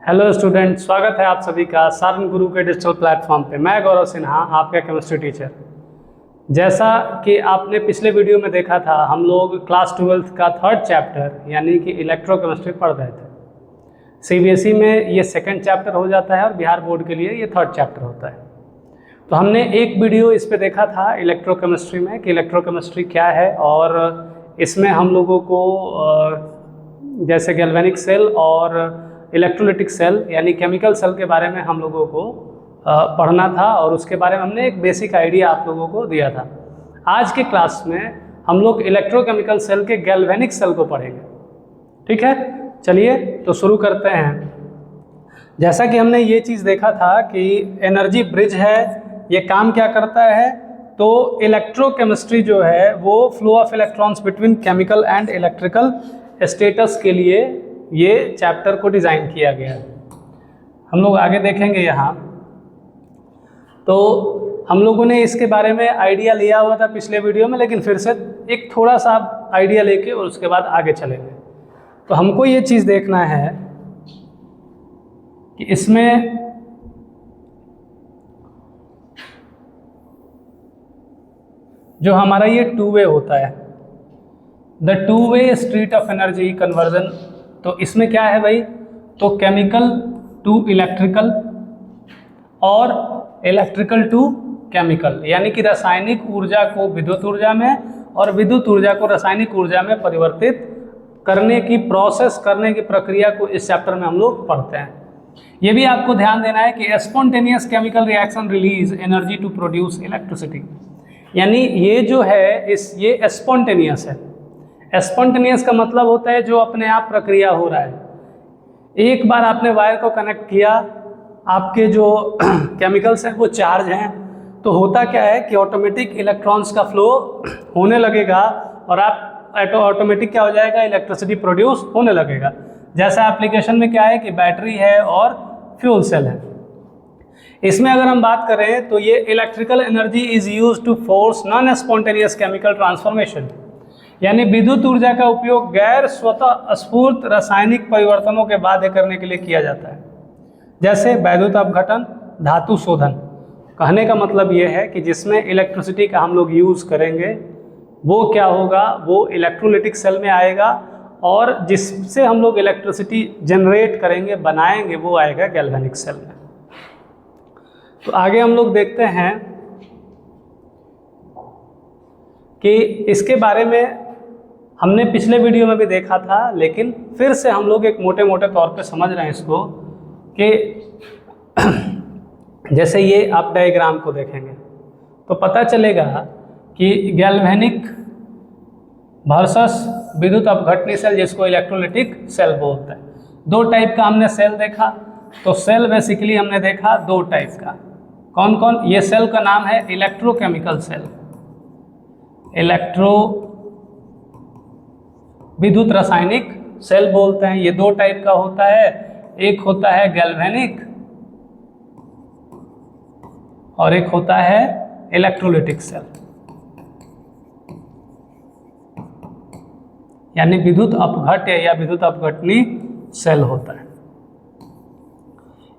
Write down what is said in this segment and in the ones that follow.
Hello student, स्वागत है आप सभी का सारण गुरु के डिजिटल प्लेटफॉर्म पे। मैं गौरव सिन्हा, आपका केमिस्ट्री टीचर। जैसा कि आपने पिछले वीडियो में देखा था, हम लोग क्लास 12th का थर्ड चैप्टर यानी कि इलेक्ट्रोकेमिस्ट्री पढ़ रहे थे। सीबीएसई में ये सेकंड चैप्टर हो जाता है और बिहार बोर्ड के लिए ये थर्ड चैप्टर होता है। तो हमने एक वीडियो इस पे देखा था इलेक्ट्रोकेमिस्ट्री में कि इलेक्ट्रोकेमिस्ट्री क्या है, और इसमें हम लोगों को जैसे गैल्वेनिक सेल और इलेक्ट्रोलिटिक सेल यानी केमिकल सेल के बारे में हम लोगों को पढ़ना था, और उसके बारे में हमने एक बेसिक आइडिया आप लोगों को दिया था। आज के क्लास में हम लोग इलेक्ट्रोकेमिकल सेल के गैल्वेनिक सेल को पढ़ेंगे। ठीक है, चलिए तो शुरू करते हैं। जैसा कि हमने ये चीज़ देखा था कि एनर्जी ब्रिज है, ये काम क्या करता है, तो इलेक्ट्रोकेमिस्ट्री जो है वो flow of electrons between chemical and electrical status के लिए ये चैप्टर को डिज़ाइन किया गया है। हम लोग आगे देखेंगे यहाँ। तो हम लोगों ने इसके बारे में आइडिया लिया हुआ था पिछले वीडियो में, लेकिन फिर से एक थोड़ा सा आइडिया लेके और उसके बाद आगे चलेंगे। तो हमको ये चीज़ देखना है कि इसमें जो हमारा ये टू वे होता है, the two way street of energy conversion, तो इसमें क्या है भाई, तो केमिकल टू इलेक्ट्रिकल और इलेक्ट्रिकल टू केमिकल, यानी कि रासायनिक ऊर्जा को विद्युत ऊर्जा में और विद्युत ऊर्जा को रासायनिक ऊर्जा में परिवर्तित करने की प्रोसेस, करने की प्रक्रिया को इस चैप्टर में हम लोग पढ़ते हैं। ये भी आपको ध्यान देना है कि spontaneous chemical reaction release energy to produce electricity, यानी ये जो है ये स्पॉन्टेनियस है। स्पॉन्टेनियस का मतलब होता है जो अपने आप प्रक्रिया हो रहा है। एक बार आपने वायर को कनेक्ट किया, आपके जो केमिकल्स हैं वो चार्ज हैं, तो होता क्या है कि ऑटोमेटिक इलेक्ट्रॉन्स का फ्लो होने लगेगा और आप ऑटोमेटिक क्या हो जाएगा, इलेक्ट्रिसिटी प्रोड्यूस होने लगेगा। जैसा एप्लीकेशन में क्या है कि बैटरी है और फ्यूल सेल है। इसमें अगर हम बात करें तो ये electrical energy is used to force non spontaneous chemical transformation, यानी विद्युत ऊर्जा का उपयोग गैर स्वतः स्फूर्त रासायनिक परिवर्तनों के बाध्य करने के लिए किया जाता है, जैसे वैद्युत अपघटन, धातु शोधन। कहने का मतलब ये है कि जिसमें इलेक्ट्रिसिटी का हम लोग यूज़ करेंगे वो क्या होगा, वो इलेक्ट्रोलिटिक सेल में आएगा, और जिससे हम लोग इलेक्ट्रिसिटी जनरेट करेंगे, बनाएंगे, वो आएगा गैल्वेनिक सेल में। तो आगे हम लोग देखते हैं कि इसके बारे में हमने पिछले वीडियो में भी देखा था, लेकिन फिर से हम लोग एक मोटे मोटे तौर पे समझ रहे हैं इसको कि जैसे ये आप डायग्राम को देखेंगे तो पता चलेगा कि गैल्वेनिक वर्सेस विद्युत अपघटनी सेल, जिसको इलेक्ट्रोलिटिक सेल बोलते हैं। दो टाइप का हमने सेल देखा। तो सेल बेसिकली हमने देखा दो टाइप का। कौन कौन? ये सेल का नाम है इलेक्ट्रोकेमिकल सेल, इलेक्ट्रो विद्युत रासायनिक सेल बोलते हैं। ये दो टाइप का होता है, एक होता है गैल्वेनिक और एक होता है इलेक्ट्रोलिटिक सेल, यानी विद्युत अपघट्य या विद्युत अपघटनी सेल होता है।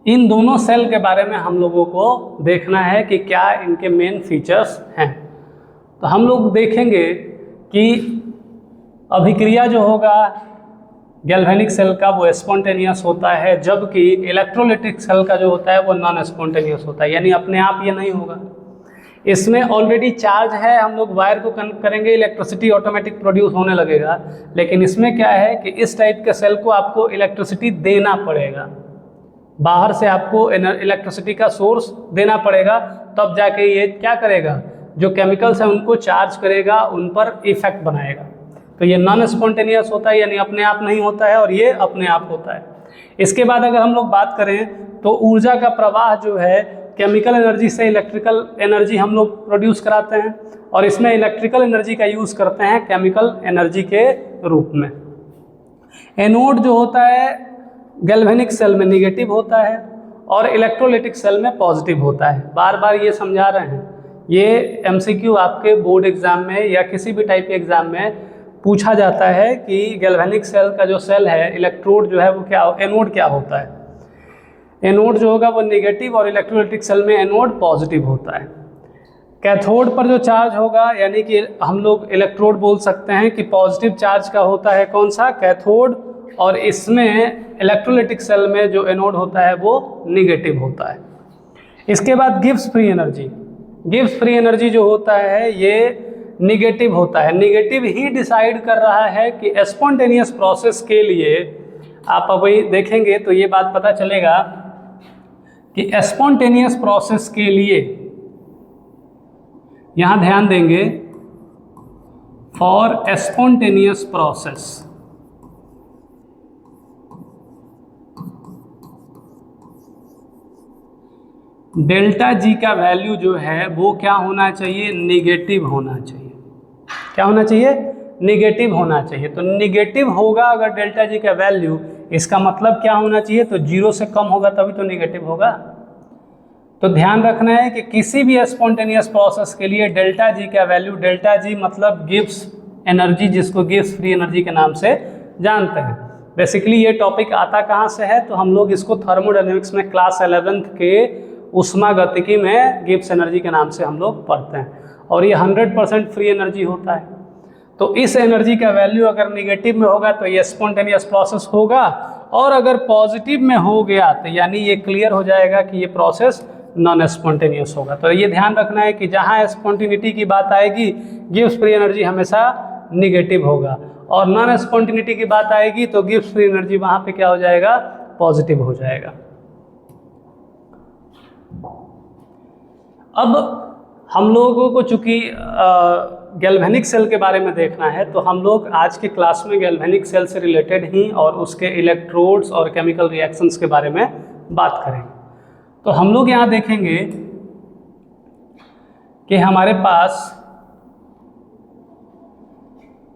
इन दोनों सेल के बारे में हम लोगों को देखना है कि क्या इनके मेन फीचर्स हैं। तो हम लोग देखेंगे कि अभिक्रिया जो होगा गैल्वेनिक सेल का वो स्पॉन्टेनियस होता है, जबकि इलेक्ट्रोलिटिक सेल का जो होता है वो नॉन स्पॉन्टेनियस होता है, यानी अपने आप ये नहीं होगा। इसमें ऑलरेडी चार्ज है, हम लोग वायर को कनेक्ट करेंगे, इलेक्ट्रिसिटी ऑटोमेटिक प्रोड्यूस होने लगेगा। लेकिन इसमें क्या है कि इस टाइप के सेल को आपको इलेक्ट्रिसिटी देना पड़ेगा, बाहर से आपको इलेक्ट्रिसिटी का सोर्स देना पड़ेगा, तब जाके ये क्या करेगा, जो केमिकल्स हैं उनको चार्ज करेगा, उन पर इफेक्ट बनाएगा। तो ये नॉन स्पॉन्टेनियस होता है, यानी अपने आप नहीं होता है, और ये अपने आप होता है। इसके बाद अगर हम लोग बात करें तो ऊर्जा का प्रवाह जो है केमिकल एनर्जी से इलेक्ट्रिकल एनर्जी हम लोग प्रोड्यूस कराते हैं, और इसमें इलेक्ट्रिकल एनर्जी का यूज़ करते हैं केमिकल एनर्जी के रूप में। एनोड जो होता है गैल्वेनिक सेल में निगेटिव होता है और इलेक्ट्रोलिटिक सेल में पॉजिटिव होता है। बार बार ये समझा रहे हैं, ये एमसीक्यू आपके बोर्ड एग्जाम में या किसी भी टाइप के एग्जाम में पूछा जाता है कि गैल्वेनिक सेल का जो सेल है, इलेक्ट्रोड जो है वो क्या, एनोड क्या होता है। एनोड जो होगा वो नेगेटिव और इलेक्ट्रोलाइटिक सेल में एनोड पॉजिटिव होता है। कैथोड पर जो चार्ज होगा यानी कि हम लोग इलेक्ट्रोड बोल सकते हैं कि पॉजिटिव चार्ज का होता है कौन सा, कैथोड, और इसमें इलेक्ट्रोलाइटिक सेल में जो एनोड होता है वो नेगेटिव होता है। इसके बाद Gibbs free energy, Gibbs free energy जो होता है ये नेगेटिव होता है। नेगेटिव ही डिसाइड कर रहा है कि स्पॉन्टेनियस प्रोसेस के लिए, आप अभी देखेंगे तो ये बात पता चलेगा कि स्पॉन्टेनियस प्रोसेस के लिए यहाँ ध्यान देंगे, for spontaneous process delta G का वैल्यू जो है वो क्या होना चाहिए, नेगेटिव होना चाहिए। क्या होना चाहिए, नेगेटिव होना चाहिए। तो नेगेटिव होगा अगर डेल्टा जी का वैल्यू, इसका मतलब क्या होना चाहिए, तो 0 से कम होगा तभी तो नेगेटिव होगा। तो ध्यान रखना है कि किसी भी स्पॉन्टेनियस प्रोसेस के लिए डेल्टा जी का वैल्यू, डेल्टा जी मतलब गिब्स एनर्जी, जिसको गिब्स फ्री एनर्जी के नाम से जानते हैं। बेसिकली ये टॉपिक आता कहाँ से है, तो हम लोग इसको थर्मोडायनेमिक्स में क्लास 11th के उष्मागतिकी में गिब्स एनर्जी के नाम से हम लोग पढ़ते हैं, और ये 100% फ्री एनर्जी होता है। तो इस एनर्जी का वैल्यू अगर निगेटिव में होगा तो ये स्पॉन्टेनियस प्रोसेस होगा, और अगर पॉजिटिव में हो गया तो यानी ये क्लियर हो जाएगा कि ये प्रोसेस नॉन स्पॉन्टेनियस होगा। तो ये ध्यान रखना है कि जहाँ स्पॉन्टेनिटी की बात आएगी गिब्स फ्री एनर्जी हमेशा निगेटिव होगा, और नॉन स्पॉन्टेनिटी की बात आएगी तो गिब्स फ्री एनर्जी वहाँ पे क्या हो जाएगा, पॉजिटिव हो जाएगा। अब हम लोगों को चूंकि गैल्वेनिक सेल के बारे में देखना है, तो हम लोग आज के क्लास में गैल्वेनिक सेल से रिलेटेड ही और उसके इलेक्ट्रोड्स और केमिकल रिएक्शंस के बारे में बात करेंगे। तो हम लोग यहाँ देखेंगे कि हमारे पास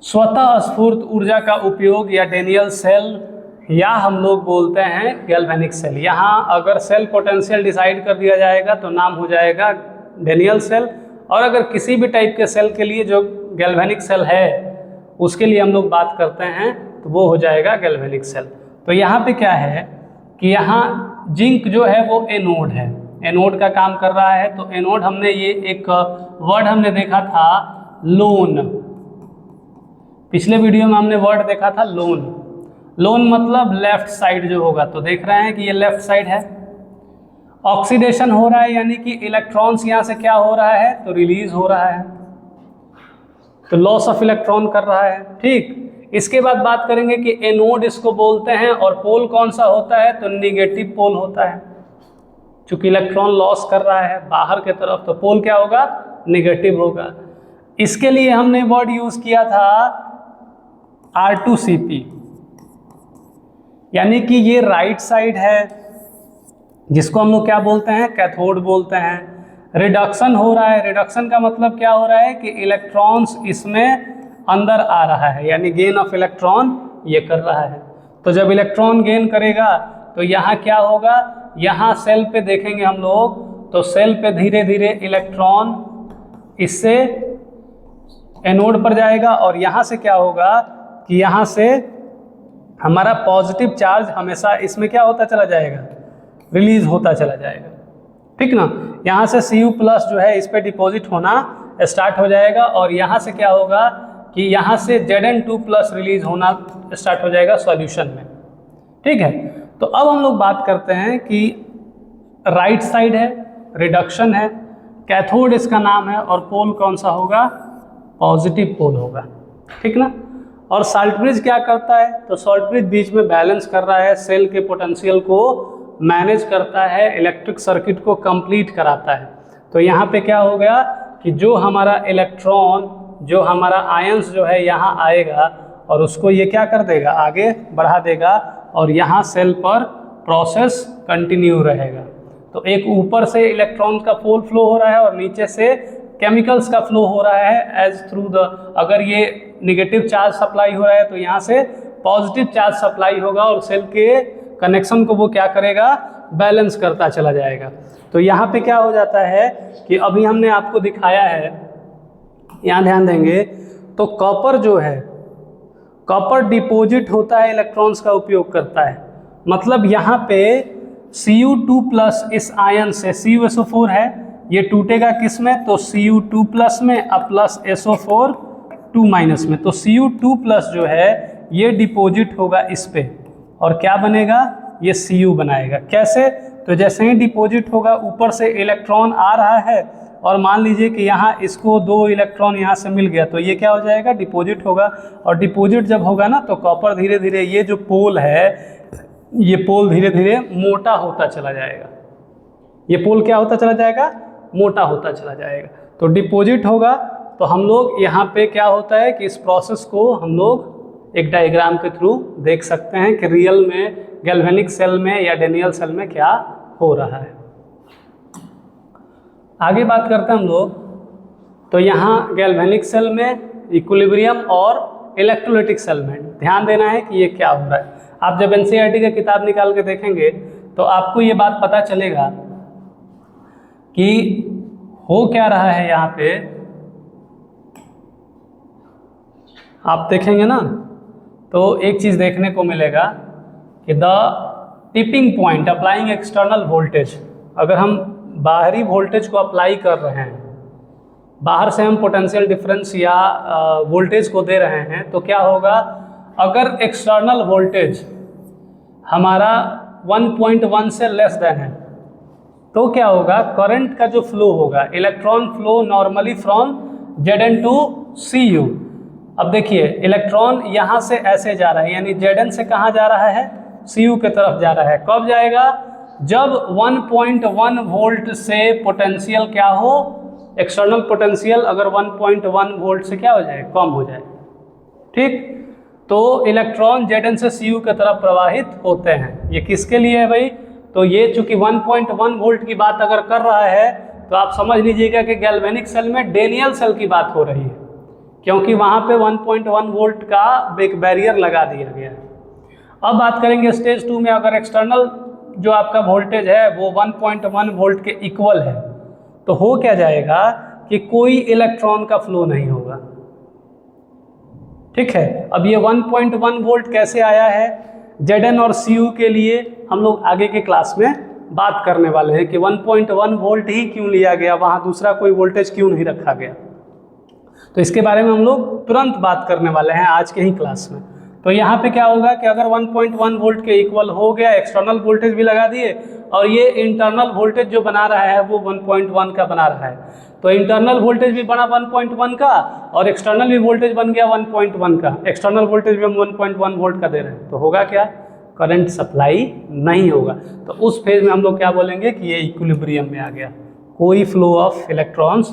स्वतः स्फूर्त ऊर्जा का उपयोग या डेनियल सेल, या हम लोग बोलते हैं गैल्वेनिक सेल। यहाँ अगर सेल पोटेंशियल डिसाइड कर दिया जाएगा तो नाम हो जाएगा डेनियल सेल, और अगर किसी भी टाइप के सेल के लिए जो गैल्वेनिक सेल है उसके लिए हम लोग बात करते हैं तो वो हो जाएगा गैल्वेनिक सेल। तो यहाँ पे क्या है कि यहाँ जिंक जो है वो एनोड है, एनोड का काम कर रहा है। तो एनोड हमने ये एक वर्ड हमने देखा था लोन, पिछले वीडियो में हमने वर्ड देखा था लोन। लोन मतलब लेफ्ट साइड जो होगा, तो देख रहे हैं कि ये लेफ्ट साइड है। ऑक्सीडेशन हो रहा है यानी कि इलेक्ट्रॉन्स यहाँ से क्या हो रहा है, तो रिलीज हो रहा है, तो लॉस ऑफ इलेक्ट्रॉन कर रहा है। ठीक, इसके बाद बात करेंगे कि एनोड इसको बोलते हैं, और पोल कौन सा होता है, तो निगेटिव पोल होता है। चूंकि इलेक्ट्रॉन लॉस कर रहा है बाहर के तरफ, तो पोल क्या होगा, निगेटिव होगा। इसके लिए हमने वर्ड यूज किया था R2CP, यानी कि ये राइट साइड है जिसको हम लोग क्या बोलते हैं, कैथोड बोलते हैं। रिडक्शन हो रहा है, रिडक्शन का मतलब क्या हो रहा है कि इलेक्ट्रॉन्स इसमें अंदर आ रहा है, यानी गेन ऑफ इलेक्ट्रॉन ये कर रहा है। तो जब इलेक्ट्रॉन गेन करेगा तो यहाँ क्या होगा, यहाँ सेल पे देखेंगे हम लोग, तो सेल पे धीरे धीरे इलेक्ट्रॉन इससे एनोड पर जाएगा, और यहाँ से क्या होगा कि यहाँ से हमारा पॉजिटिव चार्ज हमेशा इसमें क्या होता चला जाएगा, रिलीज होता चला जाएगा। ठीक ना, यहाँ से Cu+ जो है इस पर डिपॉजिट होना स्टार्ट हो जाएगा, और यहाँ से क्या होगा कि यहाँ से Zn2+ रिलीज होना स्टार्ट हो जाएगा सॉल्यूशन में। ठीक है, तो अब हम लोग बात करते हैं कि राइट साइड है, रिडक्शन है, कैथोड इसका नाम है, और पोल कौन सा होगा, पॉजिटिव पोल होगा। ठीक ना, और साल्ट ब्रिज क्या करता है, तो साल्ट ब्रिज बीच में बैलेंस कर रहा है, सेल के पोटेंशियल को मैनेज करता है, इलेक्ट्रिक सर्किट को कंप्लीट कराता है। तो यहाँ पे क्या हो गया कि जो हमारा इलेक्ट्रॉन, जो हमारा आयंस जो है यहाँ आएगा, और उसको ये क्या कर देगा, आगे बढ़ा देगा, और यहाँ सेल पर प्रोसेस कंटिन्यू रहेगा। तो एक ऊपर से इलेक्ट्रॉन का फ्लो हो रहा है, और नीचे से केमिकल्स का फ्लो हो रहा है एज थ्रू द, अगर ये नेगेटिव चार्ज सप्लाई हो रहा है तो यहाँ से पॉजिटिव चार्ज सप्लाई होगा, और सेल के कनेक्शन को वो क्या करेगा, बैलेंस करता चला जाएगा। तो यहाँ पे क्या हो जाता है कि अभी हमने आपको दिखाया है, यहाँ ध्यान देंगे तो कॉपर जो है, कॉपर डिपॉजिट होता है, इलेक्ट्रॉन्स का उपयोग करता है। मतलब यहाँ पे Cu2 प्लस इस आयन से CuSO4 है, ये टूटेगा किस में, तो Cu2 प्लस में अब प्लस SO4 2 माइनस में, तो Cu2 प्लस जो है ये डिपॉजिट होगा इस पे और क्या बनेगा, ये Cu बनाएगा। कैसे, तो जैसे ही डिपॉजिट होगा ऊपर से इलेक्ट्रॉन आ रहा है और मान लीजिए कि यहाँ इसको 2 इलेक्ट्रॉन यहाँ से मिल गया, तो ये क्या हो जाएगा, डिपॉजिट होगा। और डिपॉजिट जब होगा ना तो कॉपर धीरे धीरे ये जो पोल है, ये पोल धीरे धीरे मोटा होता चला जाएगा। ये पोल क्या होता चला जाएगा, मोटा होता चला जाएगा। तो डिपॉजिट होगा तो हम लोग यहाँ पे क्या होता है कि इस प्रोसेस को हम लोग एक डायग्राम के थ्रू देख सकते हैं कि रियल में गैल्वेनिक सेल में या डेनियल सेल में क्या हो रहा है। आगे बात करते हैं हम लोग, तो यहाँ गैल्वेनिक सेल में, इक्विलिब्रियम और इलेक्ट्रोलाइटिक सेल में ध्यान देना है कि ये क्या हो रहा है। आप जब एनसीईआरटी का किताब निकाल के देखेंगे तो आपको ये बात पता चलेगा कि हो क्या रहा है। यहाँ पे आप देखेंगे ना तो एक चीज़ देखने को मिलेगा कि the tipping point applying external voltage, अगर हम बाहरी वोल्टेज को अप्लाई कर रहे हैं, बाहर से हम पोटेंशियल डिफरेंस या वोल्टेज को दे रहे हैं, तो क्या होगा, अगर एक्सटर्नल वोल्टेज हमारा 1.1 से लेस देन है तो क्या होगा, करंट का जो फ्लो होगा, electron flow normally from Zn to Cu। अब देखिए इलेक्ट्रॉन यहाँ से ऐसे जा रहा है, यानी Zn से कहाँ जा रहा है, Cu के तरफ जा रहा है। कब जाएगा, जब 1.1 वोल्ट से पोटेंशियल क्या हो, एक्सटर्नल पोटेंशियल अगर 1.1 वोल्ट से क्या हो जाए, कम हो जाए। ठीक, तो इलेक्ट्रॉन Zn से Cu की तरफ प्रवाहित होते हैं। ये किसके लिए है भाई, तो ये चूंकि 1.1 वोल्ट की बात अगर कर रहा है तो आप समझ लीजिएगा कि गैल्वेनिक सेल में डेनियल सेल की बात हो रही है, क्योंकि वहाँ पे 1.1 वोल्ट का एक बैरियर लगा दिया गया है। अब बात करेंगे स्टेज 2 में, अगर एक्सटर्नल जो आपका वोल्टेज है वो 1.1 वोल्ट के इक्वल है तो हो क्या जाएगा कि कोई इलेक्ट्रॉन का फ्लो नहीं होगा। ठीक है, अब ये 1.1 वोल्ट कैसे आया है, Zn और Cu के लिए हम लोग आगे के क्लास में बात करने वाले हैं कि 1.1 वोल्ट ही क्यों लिया गया, वहाँ दूसरा कोई वोल्टेज क्यों नहीं रखा गया। तो इसके बारे में हम लोग तुरंत बात करने वाले हैं आज के ही क्लास में। तो यहाँ पे क्या होगा कि अगर 1.1 वोल्ट के इक्वल हो गया, एक्सटर्नल वोल्टेज भी लगा दिए और ये इंटरनल वोल्टेज जो बना रहा है वो 1.1 का बना रहा है, तो इंटरनल वोल्टेज भी बना 1.1 का और एक्सटर्नल भी वोल्टेज बन गया 1.1 का। एक्सटर्नल वोल्टेज भी हम 1.1 वोल्ट का दे रहे हैं, तो होगा क्या, करंट सप्लाई नहीं होगा। तो उस फेज में हम लोग क्या बोलेंगे कि ये इक्विलिब्रियम में आ गया, कोई फ्लो ऑफ इलेक्ट्रॉन्स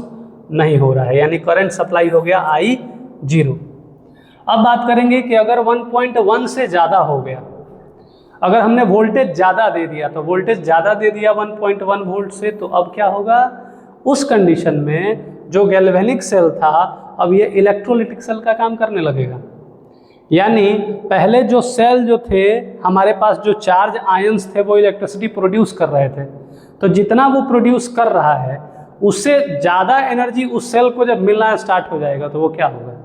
नहीं हो रहा है, यानी करंट सप्लाई हो गया I0। अब बात करेंगे कि अगर 1.1 से ज़्यादा हो गया, अगर हमने वोल्टेज ज़्यादा दे दिया, तो वोल्टेज ज़्यादा दे दिया 1.1 वोल्ट से, तो अब क्या होगा, उस कंडीशन में जो गैल्वेनिक सेल था अब ये इलेक्ट्रोलाइटिक सेल का काम करने लगेगा। यानी पहले जो सेल जो थे हमारे पास, जो चार्ज आयंस थे वो इलेक्ट्रिसिटी प्रोड्यूस कर रहे थे, तो जितना वो प्रोड्यूस कर रहा है उससे ज़्यादा एनर्जी उस सेल को जब मिलना स्टार्ट हो जाएगा तो वो क्या होगा,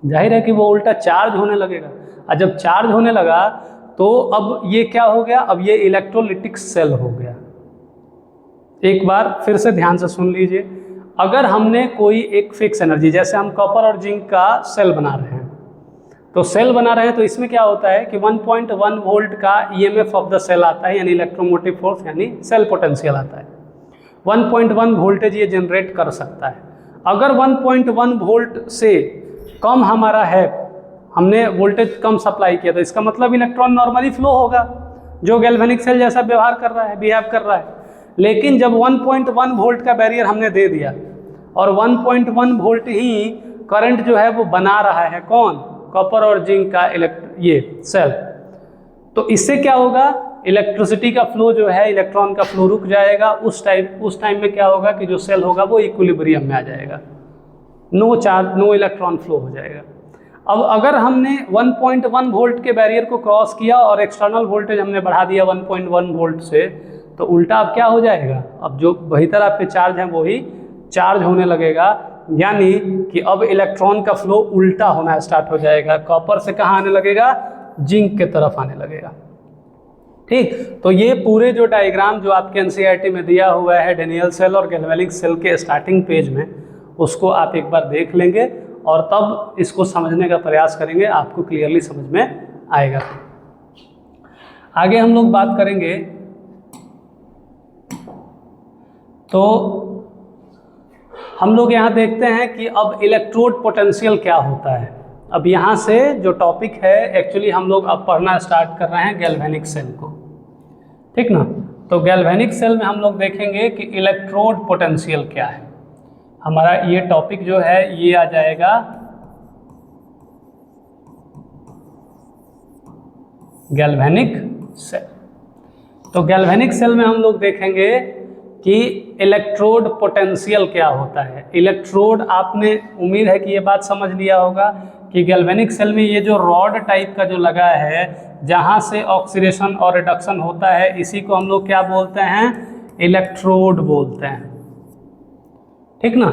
जाहिर है कि वो उल्टा चार्ज होने लगेगा। और जब चार्ज होने लगा तो अब ये क्या हो गया, अब ये इलेक्ट्रोलाइटिक सेल हो गया। एक बार फिर से ध्यान से सुन लीजिए, अगर हमने कोई एक फिक्स एनर्जी, जैसे हम कॉपर और जिंक का सेल बना रहे हैं, तो सेल बना रहे हैं तो इसमें क्या होता है कि 1.1 वोल्ट का EMF ऑफ द सेल आता है, यानी इलेक्ट्रोमोटिव फोर्स, यानी सेल पोटेंशियल आता है। 1.1 वोल्टेज ये जनरेट कर सकता है। अगर 1.1 वोल्ट से कम हमारा है, हमने वोल्टेज कम सप्लाई किया, तो इसका मतलब इलेक्ट्रॉन नॉर्मली फ्लो होगा, जो गैल्वेनिक सेल जैसा व्यवहार कर रहा है, बिहेव कर रहा है। लेकिन जब 1.1 वोल्ट का बैरियर हमने दे दिया और 1.1 वोल्ट ही करंट जो है वो बना रहा है, कौन, कॉपर और जिंक का ये सेल, तो इससे क्या होगा, इलेक्ट्रिसिटी का फ्लो जो है, इलेक्ट्रॉन का फ्लो रुक जाएगा। उस टाइम में क्या होगा कि जो सेल होगा वो इक्विलिब्रियम में आ जाएगा, no charge, no electron flow हो जाएगा। अब अगर हमने 1.1 वोल्ट के बैरियर को क्रॉस किया और एक्सटर्नल वोल्टेज हमने बढ़ा दिया 1.1 वोल्ट से, तो उल्टा अब क्या हो जाएगा, अब जो भीतर आपके चार्ज हैं वही चार्ज होने लगेगा, यानी कि अब इलेक्ट्रॉन का फ्लो उल्टा होना स्टार्ट हो जाएगा, कॉपर से कहाँ आने लगेगा, जिंक के तरफ आने लगेगा। ठीक, तो ये पूरे जो डायग्राम जो आपके एनसीईआरटी में दिया हुआ है डेनियल सेल और गैल्वेनिक सेल के स्टार्टिंग पेज में, उसको आप एक बार देख लेंगे और तब इसको समझने का प्रयास करेंगे, आपको क्लियरली समझ में आएगा। आगे हम लोग बात करेंगे तो हम लोग यहाँ देखते हैं कि अब इलेक्ट्रोड पोटेंशियल क्या होता है। अब यहाँ से जो टॉपिक है एक्चुअली हम लोग अब पढ़ना स्टार्ट कर रहे हैं गैल्वेनिक सेल को, ठीक ना। तो गैल्वेनिक सेल में हम लोग देखेंगे कि इलेक्ट्रोड पोटेंशियल क्या है। हमारा ये टॉपिक जो है ये आ जाएगा गैल्वेनिक सेल। तो गैल्वेनिक सेल में हम लोग देखेंगे कि इलेक्ट्रोड पोटेंशियल क्या होता है। इलेक्ट्रोड, आपने उम्मीद है कि ये बात समझ लिया होगा कि गैल्वेनिक सेल में ये जो रॉड टाइप का जो लगा है जहाँ से ऑक्सीडेशन और रिडक्शन होता है, इसी को हम लोग क्या बोलते हैं, इलेक्ट्रोड बोलते हैं, ठीक ना।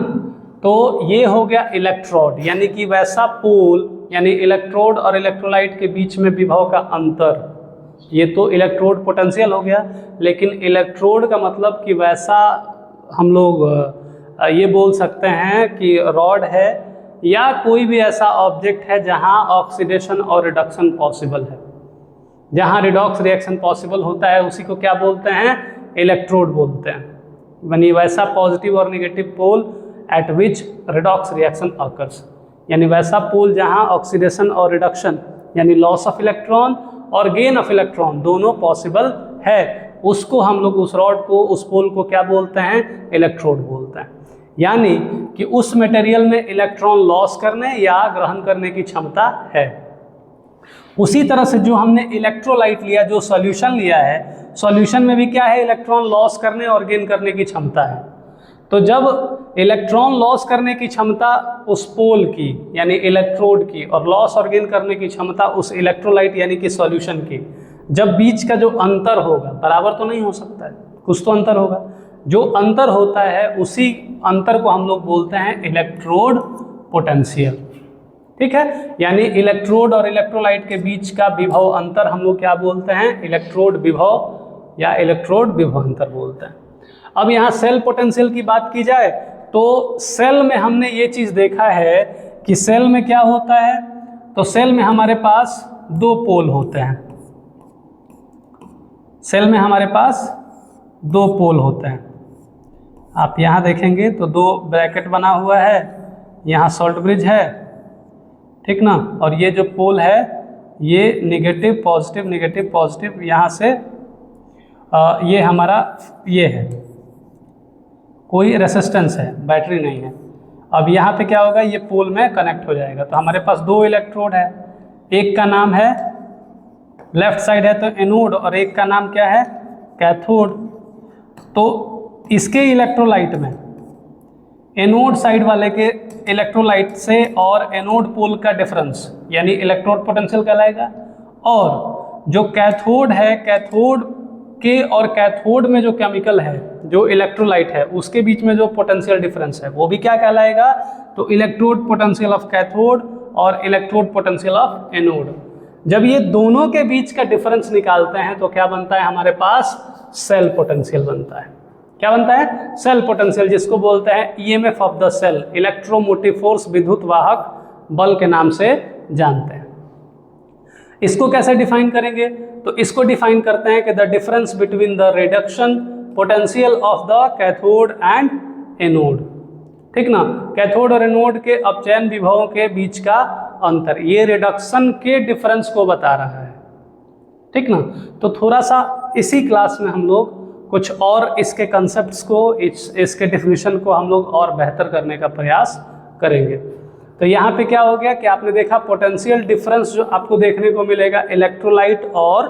तो ये हो गया इलेक्ट्रोड, यानी कि वैसा पोल, यानी इलेक्ट्रोड और इलेक्ट्रोलाइट के बीच में विभव का अंतर, ये तो इलेक्ट्रोड पोटेंशियल हो गया। लेकिन इलेक्ट्रोड का मतलब कि वैसा हम लोग ये बोल सकते हैं कि रॉड है या कोई भी ऐसा ऑब्जेक्ट है जहां ऑक्सीडेशन और रिडक्शन पॉसिबल है, जहां रिडॉक्स रिएक्शन पॉसिबल होता है, उसी को क्या बोलते हैं, इलेक्ट्रोड बोलते हैं। यानी वैसा पॉजिटिव और negative pole at which redox reaction occurs, यानी वैसा पोल जहां ऑक्सीडेशन और रिडक्शन यानी लॉस ऑफ इलेक्ट्रॉन और गेन ऑफ इलेक्ट्रॉन दोनों पॉसिबल है, उसको हम लोग, उस रॉड को, उस पोल को क्या बोलते हैं, इलेक्ट्रोड बोलते हैं। यानी कि उस मटेरियल में इलेक्ट्रॉन लॉस करने या ग्रहण करने की क्षमता है। उसी तरह से जो हमने इलेक्ट्रोलाइट लिया, जो सॉल्यूशन लिया है, सॉल्यूशन में भी क्या है, इलेक्ट्रॉन लॉस करने और गेन करने की क्षमता है। तो जब इलेक्ट्रॉन लॉस करने की क्षमता उस पोल की यानी इलेक्ट्रोड की और लॉस और गेन करने की क्षमता उस इलेक्ट्रोलाइट यानी कि सॉल्यूशन की, जब बीच का जो अंतर होगा, बराबर तो नहीं हो सकता है, कुछ तो अंतर होगा, जो अंतर होता है उसी अंतर को हम लोग बोलते हैं इलेक्ट्रोड पोटेंशियल, ठीक है। यानी इलेक्ट्रोड और इलेक्ट्रोलाइट के बीच का विभव अंतर हम लोग क्या बोलते हैं, इलेक्ट्रोड विभव या इलेक्ट्रोड विभवांतर बोलते हैं। अब यहाँ सेल पोटेंशियल की बात की जाए तो सेल में हमने ये चीज़ देखा है कि सेल में क्या होता है, तो सेल में हमारे पास दो पोल होते हैं, सेल में हमारे पास दो पोल होते हैं। आप यहाँ देखेंगे तो दो ब्रैकेट बना हुआ है, यहाँ सॉल्ट ब्रिज है, ठीक ना, और ये जो पोल है ये नेगेटिव पॉजिटिव नेगेटिव पॉजिटिव, यहाँ से ये हमारा ये है, कोई रेसिस्टेंस है, बैटरी नहीं है। अब यहाँ पे क्या होगा, ये पोल में कनेक्ट हो जाएगा। तो हमारे पास दो इलेक्ट्रोड है, एक का नाम है लेफ्ट साइड है तो एनोड और एक का नाम क्या है, कैथोड। तो इसके इलेक्ट्रोलाइट में एनोड साइड वाले के इलेक्ट्रोलाइट से और एनोड पोल का डिफरेंस यानी इलेक्ट्रोड पोटेंशियल कहलाएगा, और जो कैथोड है, कैथोड के और कैथोड में जो केमिकल है, जो इलेक्ट्रोलाइट है, उसके बीच में जो पोटेंशियल डिफरेंस है वो भी क्या कहलाएगा, तो इलेक्ट्रोड पोटेंशियल ऑफ कैथोड और इलेक्ट्रोड पोटेंशियल ऑफ एनोड। जब ये दोनों के बीच का डिफरेंस निकालते हैं तो क्या बनता है, हमारे पास सेल पोटेंशियल बनता है। क्या बनता है, सेल पोटेंशियल, जिसको बोलते हैं EMF of the cell, electromotive force, विद्युत वाहक बल के नाम से जानते हैं। इसको कैसे डिफाइन करेंगे, तो इसको डिफाइन करते हैं कि the difference between the reduction potential of the cathode and anode, ठीक ना, कैथोड और एनोड के अपचयन विभवों के बीच का अंतर, ये रिडक्शन के डिफरेंस को बता रहा है, ठीक ना। तो थोड़ा सा इसी क्लास में हम लोग कुछ और इसके कंसेप्ट्स को, इसके डिफिनीशन को हम लोग और बेहतर करने का प्रयास करेंगे। तो यहाँ पे क्या हो गया कि आपने देखा पोटेंशियल डिफरेंस जो आपको देखने को मिलेगा इलेक्ट्रोलाइट और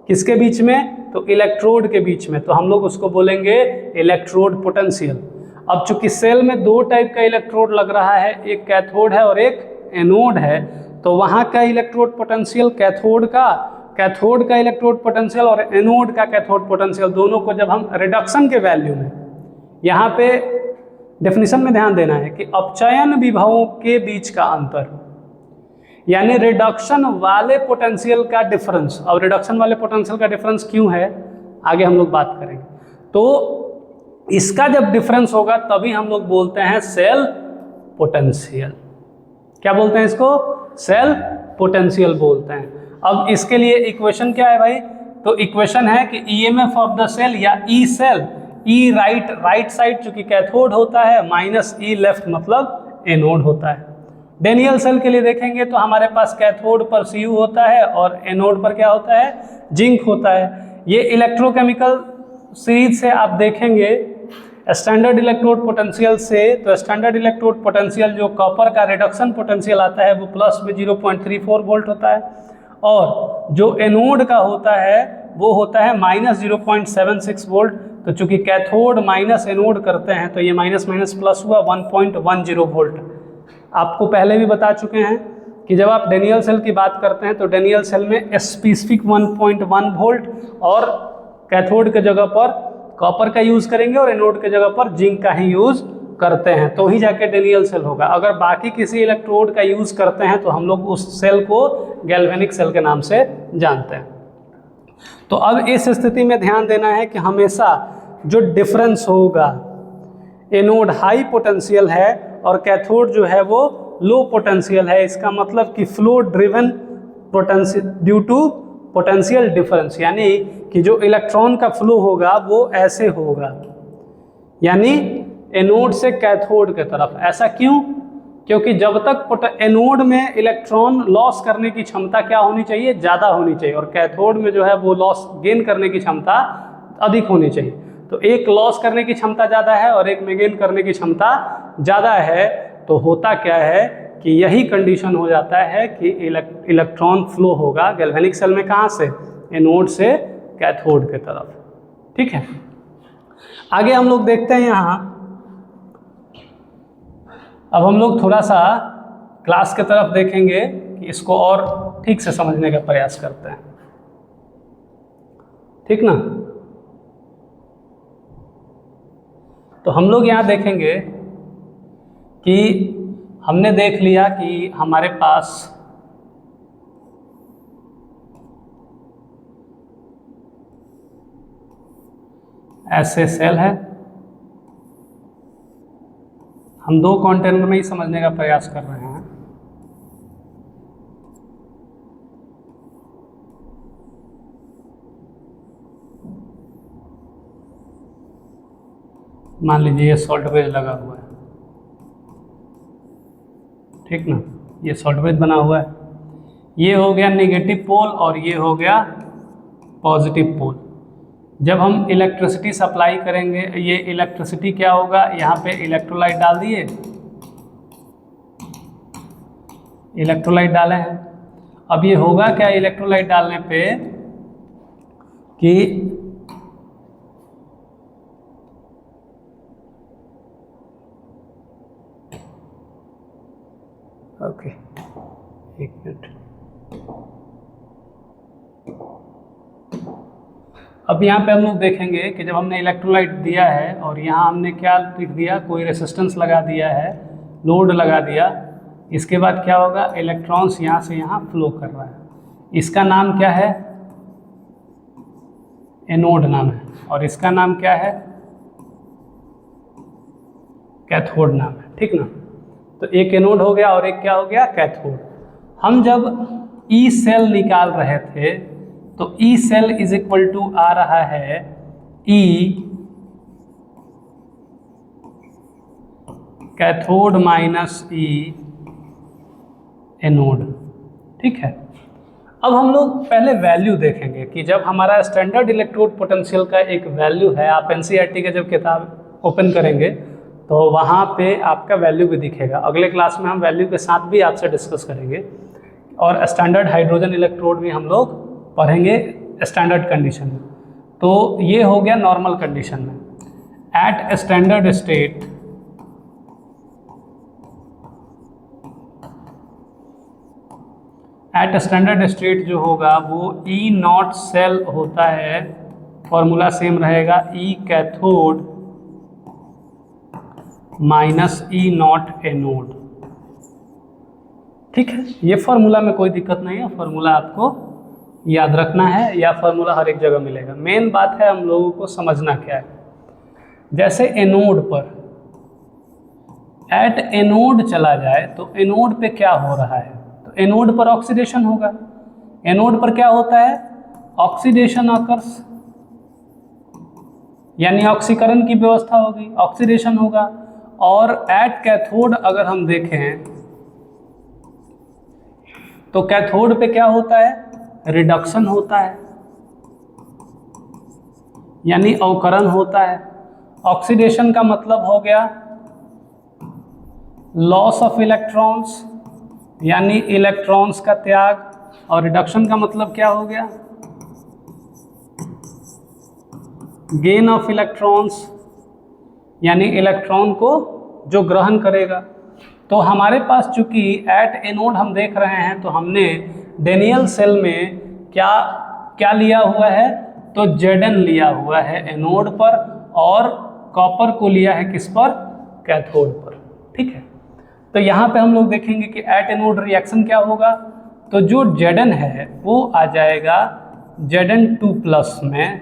किसके बीच में, तो इलेक्ट्रोड के बीच में, तो हम लोग उसको बोलेंगे इलेक्ट्रोड पोटेंशियल। अब चूंकि सेल में दो टाइप का इलेक्ट्रोड लग रहा है, एक कैथोड है और एक एनोड है, तो वहाँ का इलेक्ट्रोड पोटेंशियल कैथोड का इलेक्ट्रोड पोटेंशियल और एनोड का कैथोड पोटेंशियल, दोनों को जब हम रिडक्शन के वैल्यू में, यहाँ पे डेफिनेशन में ध्यान देना है कि अपचयन विभवों के बीच का अंतर, यानी रिडक्शन वाले पोटेंशियल का डिफरेंस। अब रिडक्शन वाले पोटेंशियल का डिफरेंस क्यों है आगे हम लोग बात करेंगे। तो इसका जब डिफरेंस होगा तभी हम लोग बोलते हैं सेल पोटेंशियल। क्या बोलते हैं इसको? सेल पोटेंशियल बोलते हैं। अब इसके लिए इक्वेशन क्या है भाई? तो इक्वेशन है कि ईएमएफ ऑफ द सेल या ई सेल, ई राइट साइड चूंकि कैथोड होता है, माइनस ई लेफ्ट मतलब एनोड होता है। डेनियल सेल के लिए देखेंगे तो हमारे पास कैथोड पर Cu होता है और एनोड पर क्या होता है? जिंक होता है। ये इलेक्ट्रोकेमिकल सीरीज से आप देखेंगे स्टैंडर्ड इलेक्ट्रोड पोटेंशियल से, तो स्टैंडर्ड इलेक्ट्रोड पोटेंशियल जो कॉपर का रिडक्शन पोटेंशियल आता है वो प्लस में 0.34 वोल्ट होता है, और जो एनोड का होता है वो होता है माइनस 0.76 वोल्ट। तो चूंकि कैथोड माइनस एनोड करते हैं तो ये माइनस माइनस प्लस हुआ 1.10 वोल्ट। आपको पहले भी बता चुके हैं कि जब आप डेनियल सेल की बात करते हैं तो डेनियल सेल में स्पेसिफिक 1.1 वोल्ट और कैथोड के जगह पर कॉपर का यूज़ करेंगे और एनोड के जगह पर जिंक का ही यूज़ करते हैं, तो ही जाके डेनियल सेल होगा। अगर बाकी किसी इलेक्ट्रोड का यूज़ करते हैं तो हम लोग उस सेल को गैल्वेनिक सेल के नाम से जानते हैं। तो अब इस स्थिति में ध्यान देना है कि हमेशा जो डिफरेंस होगा, एनोड हाई पोटेंशियल है और कैथोड जो है वो लो पोटेंशियल है, इसका मतलब कि flow driven potential due to potential difference, यानी कि जो इलेक्ट्रॉन का फ्लो होगा वो ऐसे होगा, यानी एनोड से कैथोड के तरफ। ऐसा क्यों? क्योंकि जब तक एनोड में इलेक्ट्रॉन लॉस करने की क्षमता क्या होनी चाहिए? ज़्यादा होनी चाहिए, और कैथोड में जो है वो लॉस गेन करने की क्षमता अधिक होनी चाहिए। तो एक लॉस करने की क्षमता ज़्यादा है और एक में गेन करने की क्षमता ज़्यादा है, तो होता क्या है कि यही कंडीशन हो जाता है कि इलेक्ट्रॉन फ्लो होगा गैल्वेनिक सेल में, कहाँ से? एनोड से कैथोड के तरफ। ठीक है, आगे हम लोग देखते हैं यहाँ। अब हम लोग थोड़ा सा क्लास के तरफ देखेंगे कि इसको और ठीक से समझने का प्रयास करते हैं, ठीक ना। तो हम लोग यहाँ देखेंगे कि हमने देख लिया कि हमारे पास ऐसे सेल है। हम दो कंटेनर में ही समझने का प्रयास कर रहे हैं। मान लीजिए ये सॉल्ट ब्रिज लगा हुआ है, ठीक ना, ये सॉल्ट ब्रिज बना हुआ है। ये हो गया नेगेटिव पोल और ये हो गया पॉजिटिव पोल। जब हम इलेक्ट्रिसिटी सप्लाई करेंगे, ये इलेक्ट्रिसिटी क्या होगा, यहाँ पे इलेक्ट्रोलाइट डाल दिए, इलेक्ट्रोलाइट डाले हैं। अब ये होगा क्या इलेक्ट्रोलाइट डालने पे कि ओके, एक मिनट। अब यहाँ पे हम लोग देखेंगे कि जब हमने इलेक्ट्रोलाइट दिया है और यहाँ हमने क्या लिख दिया, कोई रेसिस्टेंस लगा दिया है, लोड लगा दिया, इसके बाद क्या होगा, इलेक्ट्रॉन्स यहाँ से यहाँ फ्लो कर रहा है। इसका नाम क्या है? एनोड नाम है, और इसका नाम क्या है? कैथोड नाम है, ठीक ना। तो एक एनोड हो गया और एक क्या हो गया? कैथोड। हम जब ई सेल निकाल रहे थे तो E cell is equal to आ रहा है E cathode minus E anode, ठीक है। अब हम लोग पहले वैल्यू देखेंगे कि जब हमारा स्टैंडर्ड इलेक्ट्रोड पोटेंशियल का एक वैल्यू है, आप एनसीईआरटी के जब किताब ओपन करेंगे तो वहाँ पे आपका वैल्यू भी दिखेगा। अगले क्लास में हम वैल्यू के साथ भी आपसे डिस्कस करेंगे, और स्टैंडर्ड हाइड्रोजन इलेक्ट्रोड भी हम लोग पढ़ेंगे स्टैंडर्ड कंडीशन में। तो ये हो गया नॉर्मल कंडीशन में। एट स्टैंडर्ड स्टेट जो होगा वो ई नॉट सेल होता है, फॉर्मूला सेम रहेगा, ई cathode minus E not anode, ठीक है, ये फार्मूला में कोई दिक्कत नहीं है, फार्मूला आपको याद रखना है या फार्मूला हर एक जगह मिलेगा। मेन बात है हम लोगों को समझना क्या है। जैसे एनोड पर एट एनोड चला जाए तो एनोड पे क्या हो रहा है, तो एनोड पर ऑक्सीडेशन होगा। एनोड पर क्या होता है, ऑक्सीडेशन ऑकर्स, यानी ऑक्सीकरण की व्यवस्था होगी, ऑक्सीडेशन होगा। और एट कैथोड अगर हम देखें तो कैथोड पे क्या होता है, रिडक्शन होता है, यानी अवकरण होता है। ऑक्सीडेशन का मतलब हो गया लॉस ऑफ इलेक्ट्रॉन्स, यानी इलेक्ट्रॉन्स का त्याग। और रिडक्शन का मतलब क्या हो गया, गेन ऑफ इलेक्ट्रॉन्स, यानी इलेक्ट्रॉन को जो ग्रहण करेगा। तो हमारे पास चूंकि एट एनोड हम देख रहे हैं तो हमने डेनियल सेल में क्या क्या लिया हुआ है, तो Zn लिया हुआ है एनोड पर, और कॉपर को लिया है किस पर, कैथोड पर। ठीक है, तो यहाँ पे हम लोग देखेंगे कि एट एनोड रिएक्शन क्या होगा, तो जो Zn है वो आ जाएगा Zn2+ में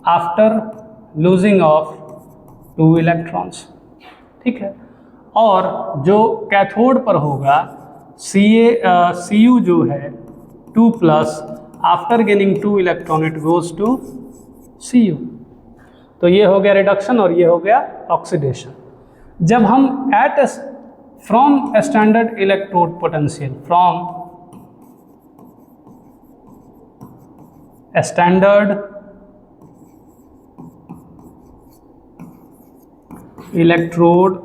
आफ्टर लूजिंग ऑफ 2 इलेक्ट्रॉन्स। ठीक है, और जो कैथोड पर होगा Cu जो है 2+ after gaining 2 electron it goes to Cu। तो ये हो गया रिडक्शन और ये हो गया ऑक्सीडेशन। जब हम at from standard electrode potential, from standard electrode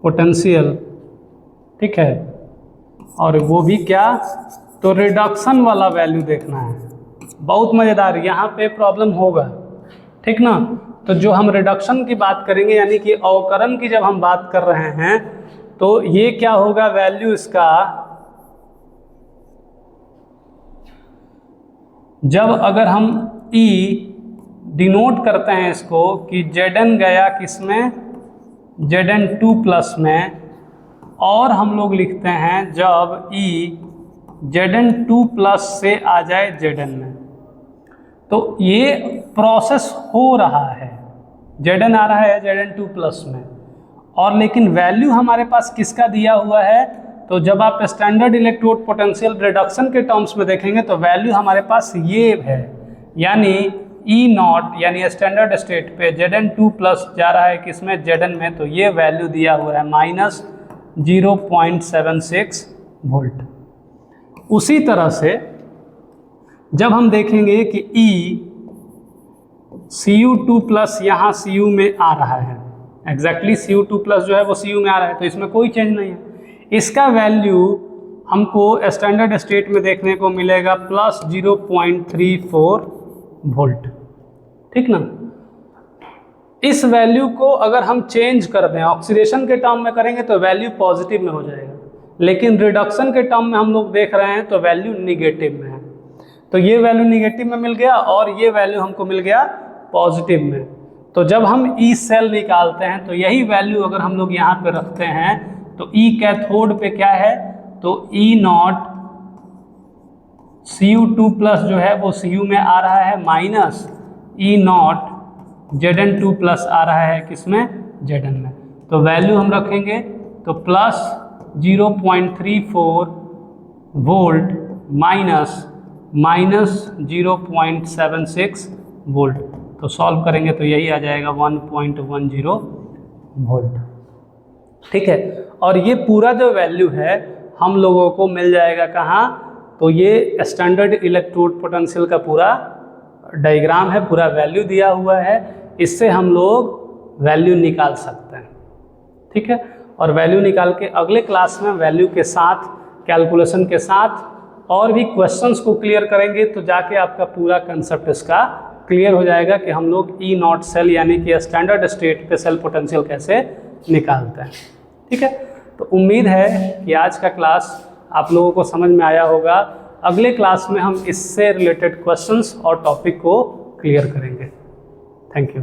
potential, ठीक है, और वो भी क्या, तो रिडक्शन वाला वैल्यू देखना है। बहुत मज़ेदार, यहाँ पे प्रॉब्लम होगा, ठीक ना। तो जो हम रिडक्शन की बात करेंगे, यानी कि अवकरण की जब हम बात कर रहे हैं, तो ये क्या होगा वैल्यू इसका, जब अगर हम E डिनोट करते हैं इसको कि Zn गया किसमें, Zn2+ में, और हम लोग लिखते हैं जब E Zn2+ से आ जाए Zn में, तो ये प्रोसेस हो रहा है, Zn आ रहा है Zn2+ में, और लेकिन वैल्यू हमारे पास किसका दिया हुआ है, तो जब आप स्टैंडर्ड इलेक्ट्रोड पोटेंशियल रिडक्शन के टर्म्स में देखेंगे तो वैल्यू हमारे पास ये है, यानी E0 यानी स्टैंडर्ड स्टेट पे Zn2+ जा रहा है किसमें, Zn में, तो ये वैल्यू दिया हुआ है -0.76 वोल्ट। उसी तरह से जब हम देखेंगे कि Cu2+ यहाँ Cu में आ रहा है, एग्जैक्टली Cu2+ जो है वो Cu में आ रहा है, तो इसमें कोई चेंज नहीं है। इसका वैल्यू हमको स्टैंडर्ड स्टेट में देखने को मिलेगा +0.34 वोल्ट, ठीक ना। इस वैल्यू को अगर हम चेंज कर दें, ऑक्सीडेशन के टर्म में करेंगे तो वैल्यू पॉजिटिव में हो जाएगा, लेकिन रिडक्शन के टर्म में हम लोग देख रहे हैं तो वैल्यू निगेटिव में है। तो ये वैल्यू निगेटिव में मिल गया और ये वैल्यू हमको मिल गया पॉजिटिव में। तो जब हम ई सेल निकालते हैं तो यही वैल्यू अगर हम लोग यहाँ पे रखते हैं तो ई कैथोड पे क्या है, तो E0 Cu2+ जो है वो Cu में आ रहा है, माइनस E0 Zn2+ आ रहा है किसमें, Zn में। तो वैल्यू हम रखेंगे तो +0.34 वोल्ट माइनस 0.76 वोल्ट। तो सॉल्व करेंगे तो यही आ जाएगा 1.10 वोल्ट, ठीक है। और ये पूरा जो वैल्यू है हम लोगों को मिल जाएगा कहाँ, तो ये स्टैंडर्ड इलेक्ट्रोड पोटेंशियल का पूरा डायग्राम है, पूरा वैल्यू दिया हुआ है, इससे हम लोग वैल्यू निकाल सकते हैं, ठीक है। और वैल्यू निकाल के अगले क्लास में वैल्यू के साथ, कैलकुलेशन के साथ और भी क्वेश्चंस को क्लियर करेंगे, तो जाके आपका पूरा कंसेप्ट इसका क्लियर हो जाएगा कि हम लोग E0 सेल यानी कि स्टैंडर्ड स्टेट पे सेल पोटेंशियल कैसे निकालते हैं, ठीक है। तो उम्मीद है कि आज का क्लास आप लोगों को समझ में आया होगा। अगले क्लास में हम इससे रिलेटेड क्वेश्चंस और टॉपिक को क्लियर करेंगे। Thank you.